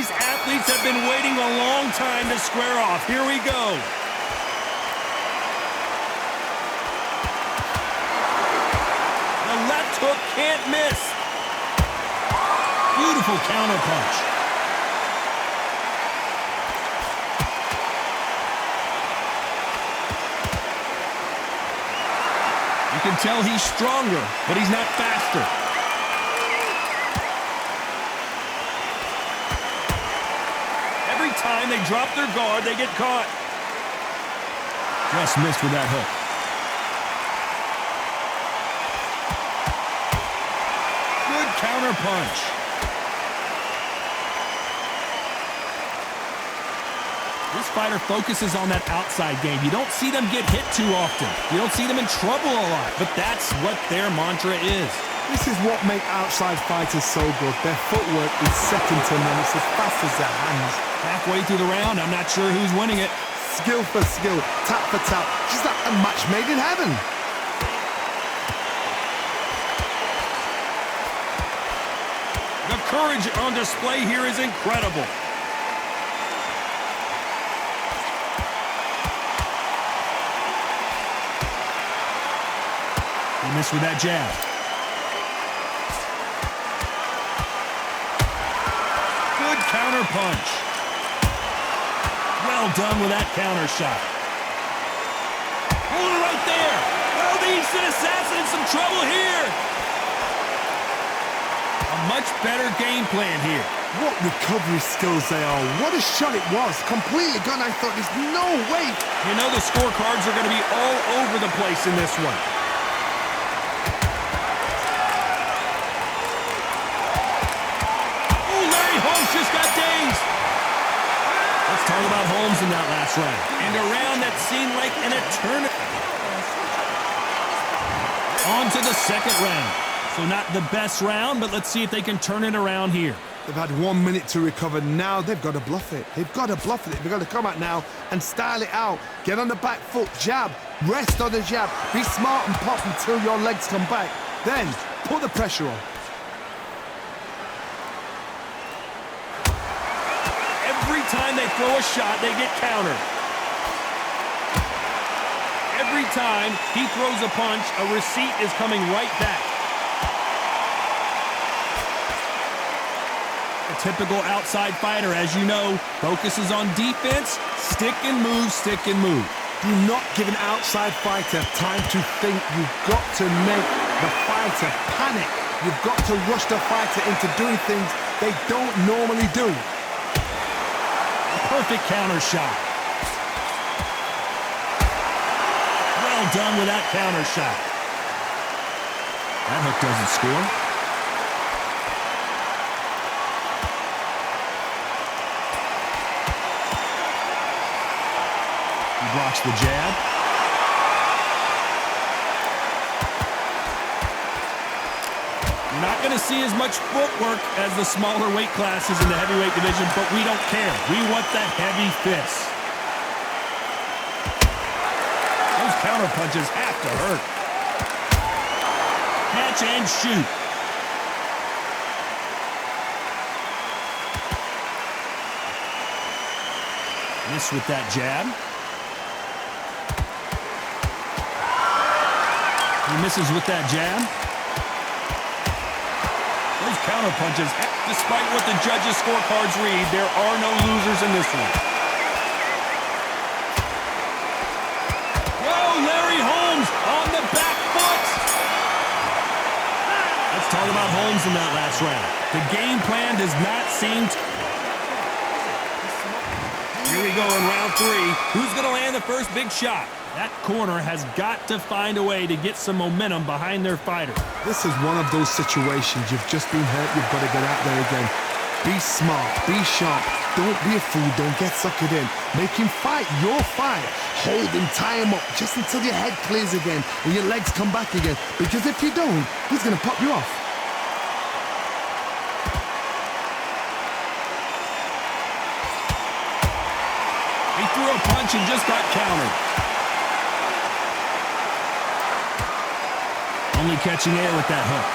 These athletes have been waiting a long time to square off. Here we go. The left hook can't miss. Beautiful counter punch. You can tell he's stronger, but he's not faster. Every time they drop their guard, they get caught. Just missed with that hook. Good counter punch. This fighter focuses on that outside game. You don't see them get hit too often. You don't see them in trouble a lot, but that's what their mantra is. This is what makes outside fighters so good. Their footwork is second to none. It's as fast as their hands. Halfway through the round, I'm not sure who's winning it. Skill for skill, tap for tap. Just like a match made in heaven. The courage on display here is incredible. He missed with that jab. Good counter punch. Well done with that counter shot. Hold it right there. Oh, the instant assassin in some trouble here. A much better game plan here. What recovery skills they are. What a shot it was. Completely gone. I thought there's no way. You know the scorecards are going to be all over the place in this one. Oh, Larry Holmes just got dazed. Let's talk about Holmes in that last round. And a round that seemed like an eternity. On to the second round. So not the best round, but let's see if they can turn it around here. They've had 1 minute to recover. Now they've got to bluff it. They've got to bluff it. They've got to come out now and style it out. Get on the back foot, jab, rest on the jab. Be smart and pop until your legs come back. Then put the pressure on. Every time they throw a shot, they get countered. Every time he throws a punch, a receipt is coming right back. A typical outside fighter, as you know, focuses on defense, stick and move, stick and move. Do not give an outside fighter time to think. You've got to make the fighter panic. You've got to rush the fighter into doing things they don't normally do. A perfect counter shot. Well done with that counter shot. That hook doesn't score. Blocks the jab. You're not going to see as much footwork as the smaller weight classes in the heavyweight division, but we don't care. We want that heavy fist. Those counter punches have to hurt. Catch and shoot. Miss with that jab. He misses with that jab. Those counter punches, despite what the judges' scorecards read, there are no losers in this one. Whoa, Larry Holmes on the back foot. Let's talk about Holmes in that last round. The game plan does not seem to... Here we go in round three. Who's going to land the first big shot? That corner has got to find a way to get some momentum behind their fighter. This is one of those situations. You've just been hurt. You've got to get out there again. Be smart. Be sharp. Don't be a fool. Don't get suckered in. Make him fight your fight. Hold him, tie him up just until your head clears again and your legs come back again. Because if you don't, he's going to pop you off. He threw a punch and just got countered. Only catching air with that hook.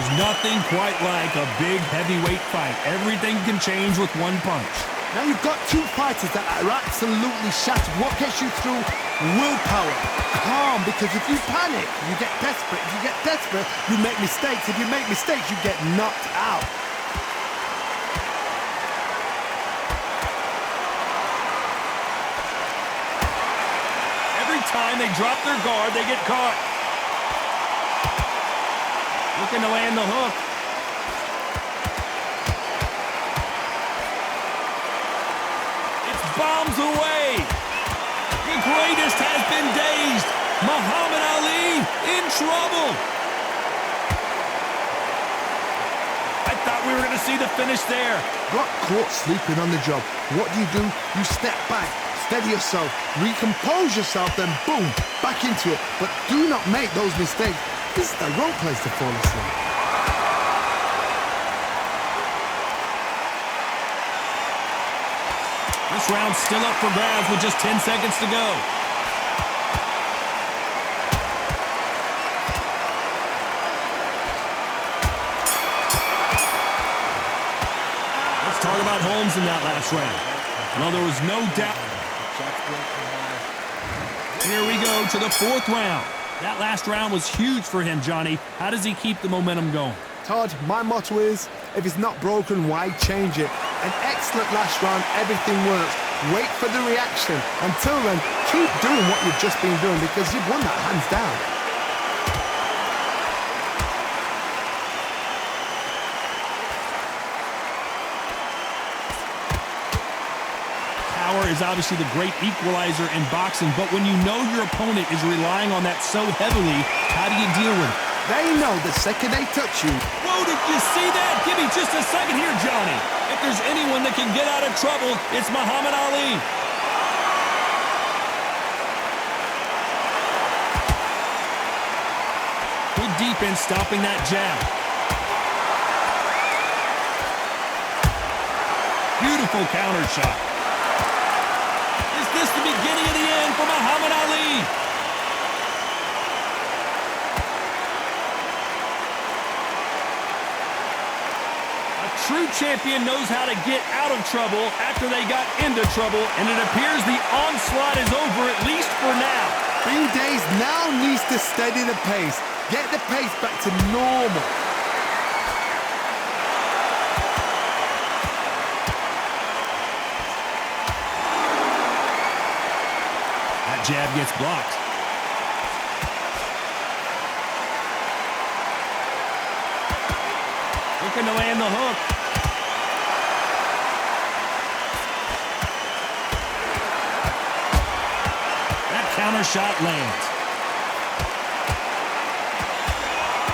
There's nothing quite like a big heavyweight fight. Everything can change with one punch. Now you've got two fighters that are absolutely shattered. What gets you through? Willpower. Calm, because if you panic, you get desperate. If you get desperate, you make mistakes. If you make mistakes, you get knocked out. Every time they drop their guard, they get caught. Looking to land the hook. Bombs away. The greatest has been dazed. Muhammad Ali in trouble. I thought we were going to see the finish there. Got caught sleeping on the job. What do? You step back, steady yourself, recompose yourself, then boom, back into it. But do not make those mistakes. This is the wrong place to fall asleep. This round's still up for grabs with just 10 seconds to go. Let's talk about Holmes in that last round. Well, there was no doubt. Here we go to the fourth round. That last round was huge for him, Johnny. How does he keep the momentum going? Todd, my motto is, if it's not broken, why change it? An excellent last round, everything works. Wait for the reaction. Until then, keep doing what you've just been doing because you've won that hands down. Power is obviously the great equalizer in boxing, but when you know your opponent is relying on that so heavily, how do you deal with it? They know the second they touch you. Whoa, did you see that? Give me just a second here, Johnny. If there's anyone that can get out of trouble, it's Muhammad Ali. Good defense stopping that jab. Beautiful counter shot. Is this the beginning of the end for Muhammad Ali? True champion knows how to get out of trouble after they got into trouble, and it appears the onslaught is over, at least for now. Bing Days now needs to steady the pace. Get the pace back to normal. That jab gets blocked. Looking to land the hook. Counter shot lands.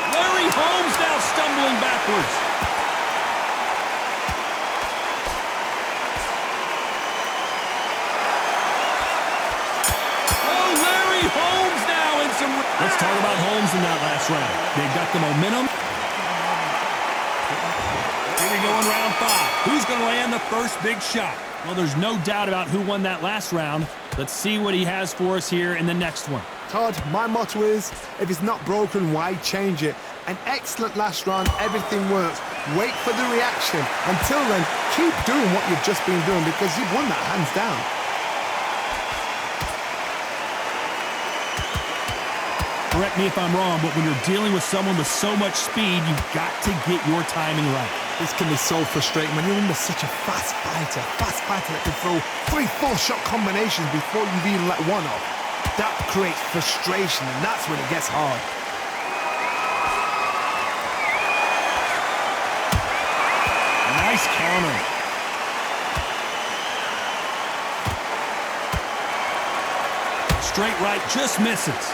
Larry Holmes now stumbling backwards. Oh, Larry Holmes now in some... Let's talk about Holmes in that last round. They've got the momentum. Here we go in round 5. Who's going to land the first big shot? Well, there's no doubt about who won that last round. Let's see what he has for us here in the next one. Todd, my motto is, if it's not broken, why change it? An excellent last round, everything works. Wait for the reaction. Until then, keep doing what you've just been doing because you've won that hands down. Correct me if I'm wrong, but when you're dealing with someone with so much speed, you've got to get your timing right. This can be so frustrating when you're under such a fast fighter that can throw 3-4 shot combinations before you've even let one off. That creates frustration, and that's when it gets hard. Nice counter. Straight right just misses.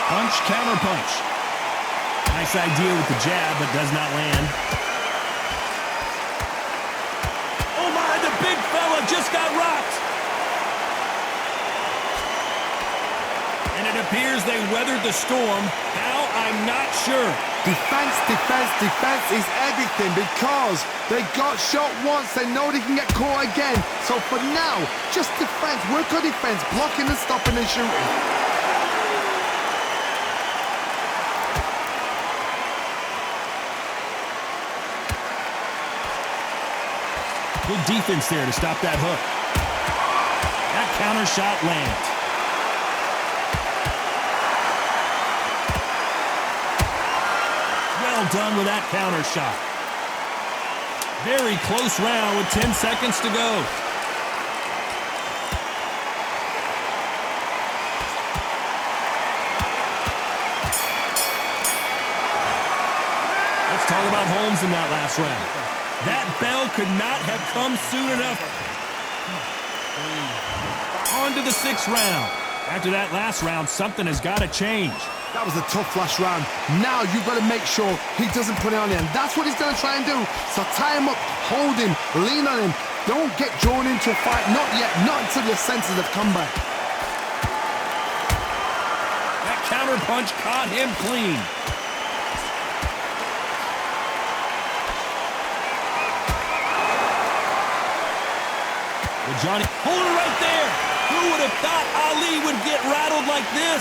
Punch, counter punch. Nice idea with the jab, but does not land. Oh my, the big fella just got rocked. And it appears they weathered the storm. How? I'm not sure. Defense is everything because they got shot once. They know they can get caught again. So for now, just defense. Work on defense, blocking and stopping and shooting. Good defense there to stop that hook. That counter shot lands. Well done with that counter shot. Very close round with 10 seconds to go. Let's talk about Holmes in that last round. That bell could not have come soon enough. On to the 6th round. After that last round, something has got to change. That was a tough last round. Now you've got to make sure he doesn't put it on him. That's what he's going to try and do. So tie him up, hold him, lean on him. Don't get drawn into a fight. Not yet. Not until your senses have come back. That counter punch caught him clean. Well, Johnny, hold it right there. Who would have thought Ali would get rattled like this?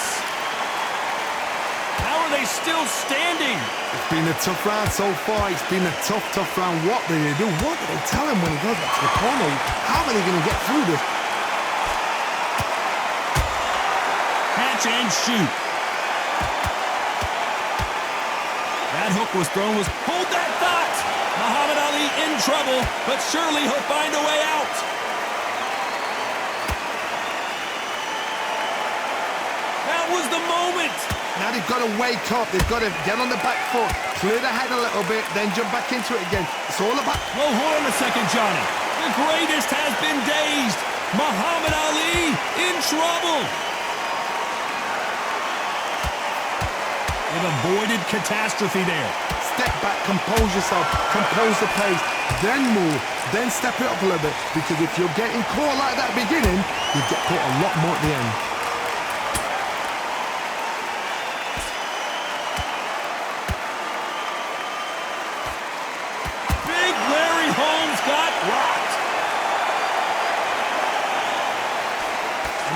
How are they still standing? It's been a tough round so far. It's been a tough round. What do they do? What do they tell him when he goes back to the corner? How are they going to get through this? Catch and shoot. That hook was thrown. Hold that thought. Muhammad Ali in trouble, but surely he'll find a way out. That was the moment. Now they've got to wake up. They've got to get on the back foot, clear the head a little bit, then jump back into it again. It's all about... Well, hold on a second, Johnny. The greatest has been dazed. Muhammad Ali in trouble. They've avoided catastrophe there. Step back, compose yourself, compose the pace, then move, then step it up a little bit. Because if you're getting caught like that at the beginning, you get caught a lot more at the end.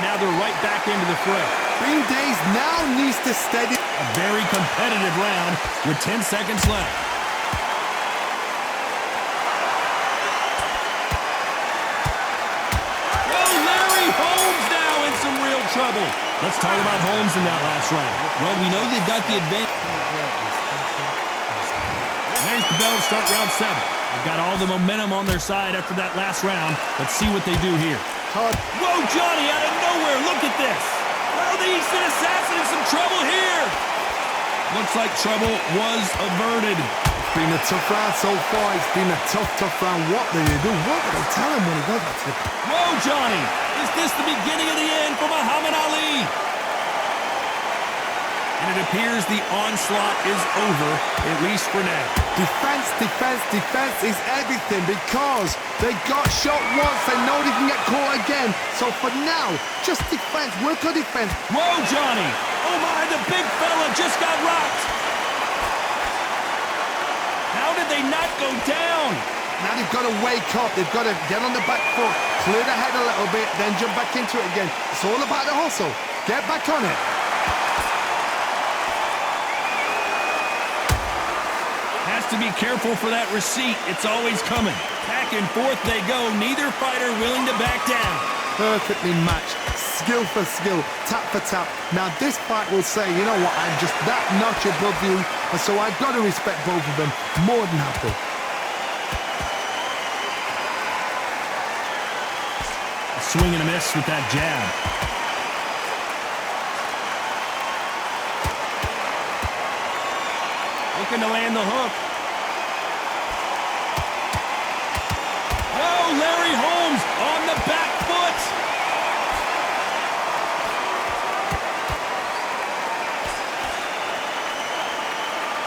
Now they're right back into the fray. Being dazed now needs to steady. A very competitive round with 10 seconds left. Oh, Larry Holmes now in some real trouble. Let's talk about Holmes in that last round. Well, we know they've got the advantage. There's the bell to start round 7. They've got all the momentum on their side after that last round. Let's see what they do here. Whoa, Johnny, out of nowhere. Look at this. Well, the Eastern Assassin in some trouble here. Looks like trouble was averted. It's been a tough round so far. It's been a tough round. What do they do? What do they tell him when he goes back to the... Whoa, Johnny. Is this the beginning of the end for Muhammad Ali? And it appears the onslaught is over, at least for now. Defense is everything because they got shot once. They know they can get caught again. So for now, just defense. Work on defense. Whoa, Johnny. Oh, my, the big fella just got rocked. How did they not go down? Now they've got to wake up. They've got to get on the back foot, clear the head a little bit, then jump back into it again. It's all about the hustle. Get back on it. Has to be careful for that receipt. It's always coming. Back and forth they go. Neither fighter willing to back down. Perfectly matched. Skill for skill. Tap for tap. Now this fight will say, you know what, I'm just that notch above you. And so I've got to respect both of them. More than happy. A swing and a miss with that jab. Looking to land the hook. Oh, Larry Holmes on the back foot.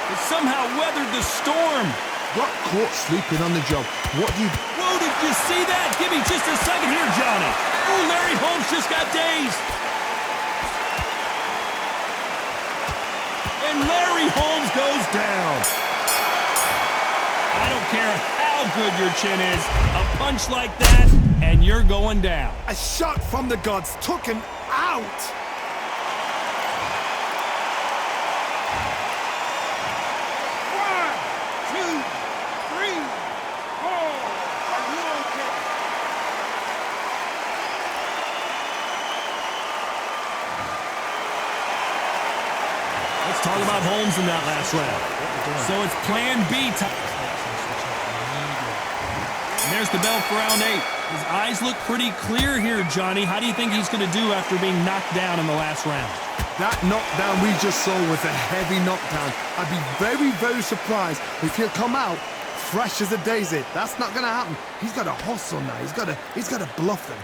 He somehow weathered the storm. Got caught sleeping on the job. What do you... Whoa, did you see that? Give me just a second here, Johnny. Oh, Larry Holmes just got dazed. And Larry Holmes goes down. I don't care how good your chin is. A punch like that, and you're going down. A shot from the gods took him out. One, two, three, four. Are you okay? Let's talk about Holmes in that last round. So it's plan B time. And there's the bell for round 8. His eyes look pretty clear here, Johnny. How do you think he's going to do after being knocked down in the last round? That knockdown we just saw was a heavy knockdown. I'd be very, very surprised if he'll come out fresh as a daisy. That's not going to happen. He's got to hustle now. He's got to bluff him.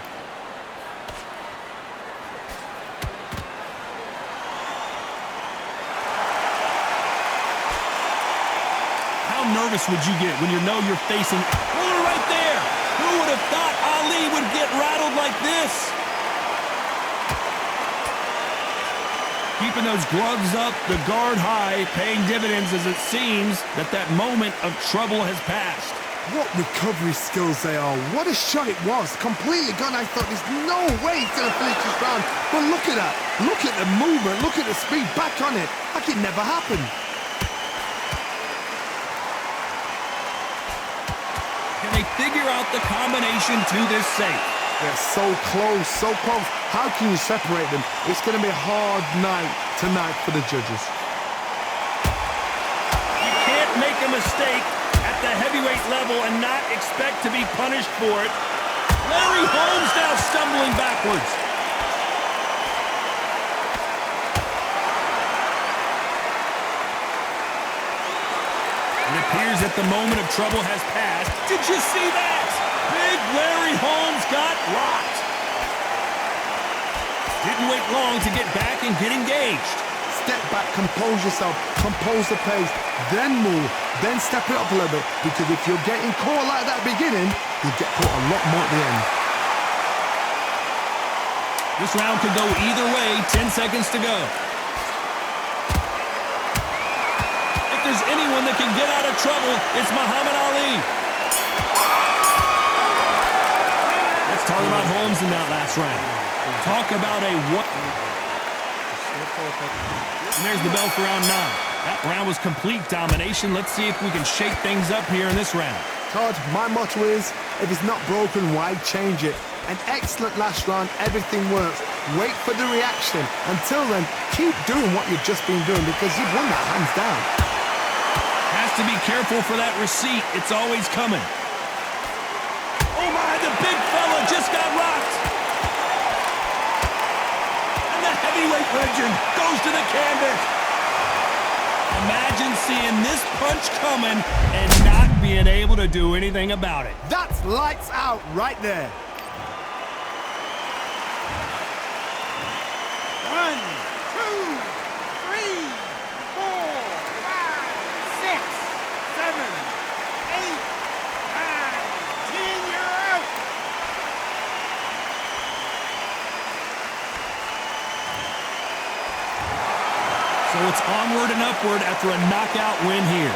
How nervous would you get when you know you're facing... Oh, right there! Who would have thought Ali would get rattled like this? Keeping those gloves up, the guard high, paying dividends as it seems that moment of trouble has passed. What recovery skills they are. What a shot it was. Completely gone. I thought there's no way he's going to finish this round. But look at that. Look at the movement. Look at the speed. Back on it. Like it never happened. Can they figure out the combination to this safe? They're so close, so close. How can you separate them? It's going to be a hard night tonight for the judges. You can't make a mistake at the heavyweight level and not expect to be punished for it. Larry Holmes now stumbling backwards. It appears that the moment of trouble has passed. Did you see that? Big Larry Holmes got rocked. Didn't wait long to get back and get engaged. Step back, compose yourself, compose the pace, then move, then step it up a little bit, because if you're getting caught like that beginning, you'll get caught a lot more at the end. This round could go either way, 10 seconds to go. If there's anyone that can get out of trouble, it's Muhammad Ali. Let's talk about Holmes in that last round. Talk about a what? And there's the bell for round 9. That round was complete domination. Let's see if we can shake things up here in this round. Todd, my motto is, if it's not broken, why change it? An excellent last round, everything works. Wait for the reaction. Until then, keep doing what you've just been doing because you've won that hands down. Has to be careful for that receipt. It's always coming. Oh my, the big fella just got rocked. And the heavyweight legend goes to the canvas. Imagine seeing this punch coming and not being able to do anything about it. That's lights out right there. 1, 2, 3, 4, 5, 6, 7, 8, 9, 10, you're out. So it's onward and upward after a knockout win here.